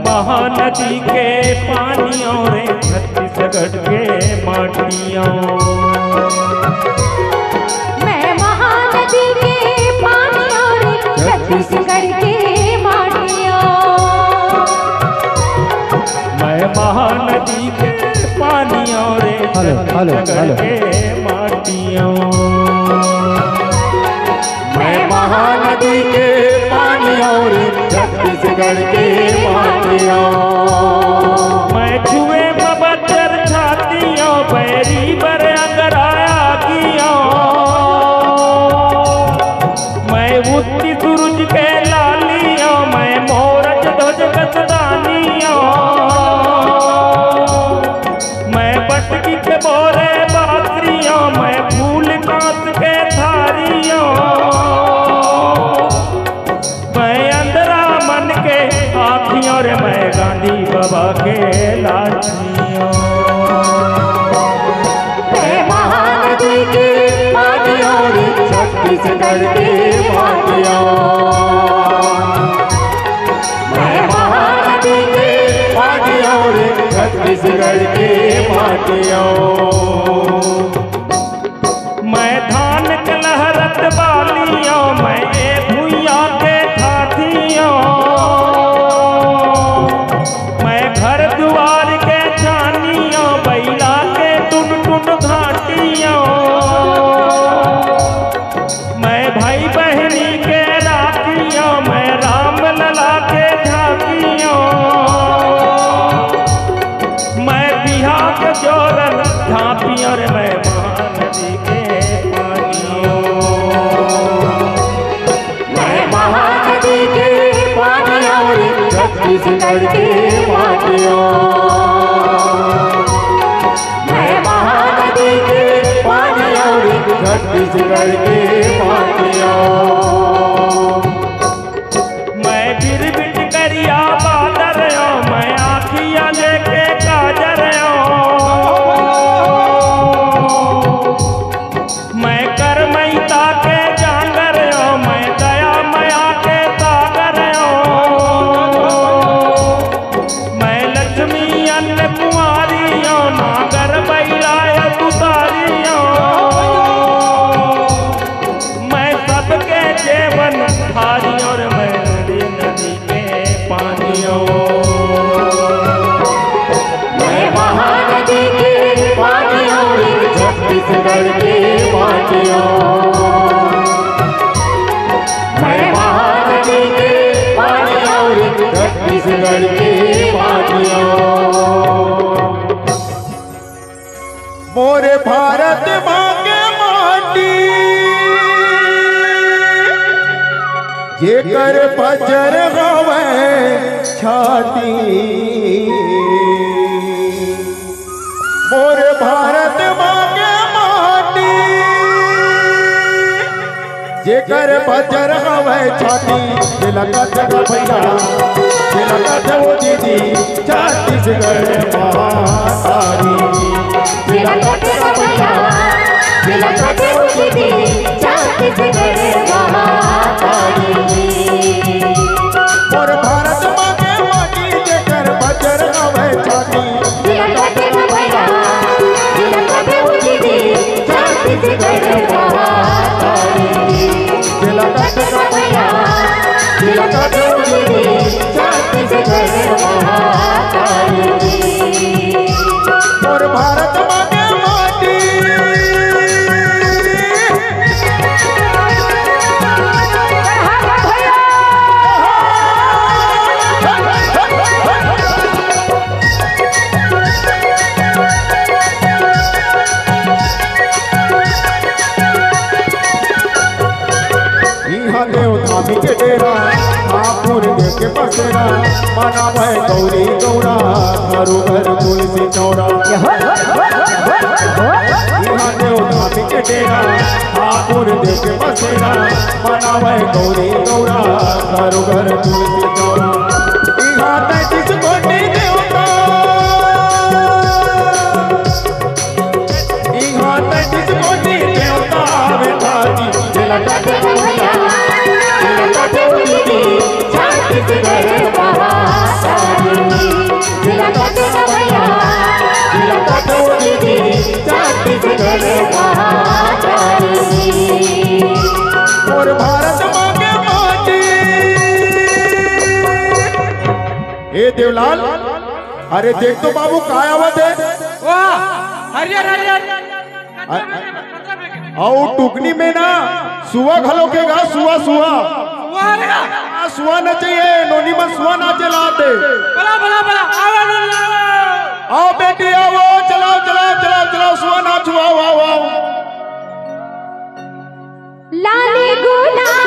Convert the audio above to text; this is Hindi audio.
महानदी के पानियों रे छत्तीसगढ़ के माटियों। मैं महानदी के पानियों रे छत्तीसगढ़ के माटियों। मैं महानदी के पानियों रे छत्तीसगढ़ के माटियों। मैं महानदी के पानियों रे छत्तीसगढ़ के माटियों। मैं छुए बबच्चर छातियों बैरी बर अंगराया कियों। मैं उठती सूरज के लालियों। मैं मोरज ध्वज कसदानियों। मैं बटकी के बोरे बातरियों। मैं फूल कांस के थारियों। और मैं गांधी बाबा के लाठियों। मैं महानदी के पानियों रे छत्तीसगढ़ के माटियों। मैं महानदी के पानियों रे छत्तीसगढ़ के माटियों। मैं धान के लहरत बालियों। मैं भुइया के थाथियों। घर द्वार के छानियों। बैला के टुन टुन घाटियों। मैं भाई बहनी के राखियों। मैं राम लला के झांकियों। मैं बिहा के जोरन झांपियों रे। मैं महानदी के पानियों। मैं महानदी के पानियों रे छत्तीसगढ़ के माटियों। मैं महानदी के पानियों रे छत्तीसगढ़ के माटियों। मैं बिर बिट करिया बादर। मैं आखिया लेके काजर। मैं करमैता के जांगर। मैं दया मया के सागर। मैं लक्ष्मी अन्न कुमारियों। नागर बैलाय तुतारियों। मैं सबके जीवन हारियों। मैं नदी के पानियों। मैं महानदी के पानियों रे छत्तीसगढ़ के माटियों। मैं महानदी के पानियों रे छत्तीसगढ़ के माटियों। मोरे भारत मांगे माटी जेकर बजर हवे छाती। मोरे भारत मांगे माटी जेकर बजर हवे छाती। तिलका जगह भैया तिलका जगह दीदी छत्तीसगढ़ महासारी। तिलका जगह भैया तिलका जगह दीदी छत्तीसगढ़ महासारी। और भारत मांगे माटी जेकर बजर हवे छाती। तिलका जगह भैया तिलका जगह दीदी छत्तीसगढ़ महासारी। तिलका जगह भैया तिलका जगह दीदी छत्तीसगढ़ महासारी। और भारत मांगे माटी यहाँ देव धामी के डेरा ठाकुर देव के बसेरा माना भय गौरी गौरा घरू घर तुलसी चौरा यहाँ देव धामी के डेरा ठाकुर देव के बसेरा माना भय गौरी गौरा घरू घर तुलसी चौरा यहाँ 33 कोटि देवता यहाँ 33 कोटि देवता बैठा जी लगा दे भैया लगा दे दीदी छत्तीसगढ़ महारानी लगा दे भैया लगा दे दीदी छत्तीसगढ़ महारानी और भारत मांगे माटी ए देवलाल अरे देख तो बाबू काय आवत है वाह हरियर हरियर और टुकनी में ना सुआ घलो के गा सुआ सुआ वाह रे सुआ न चाहिए नोनी में सुआ नाचे लाते बला बला बला आवा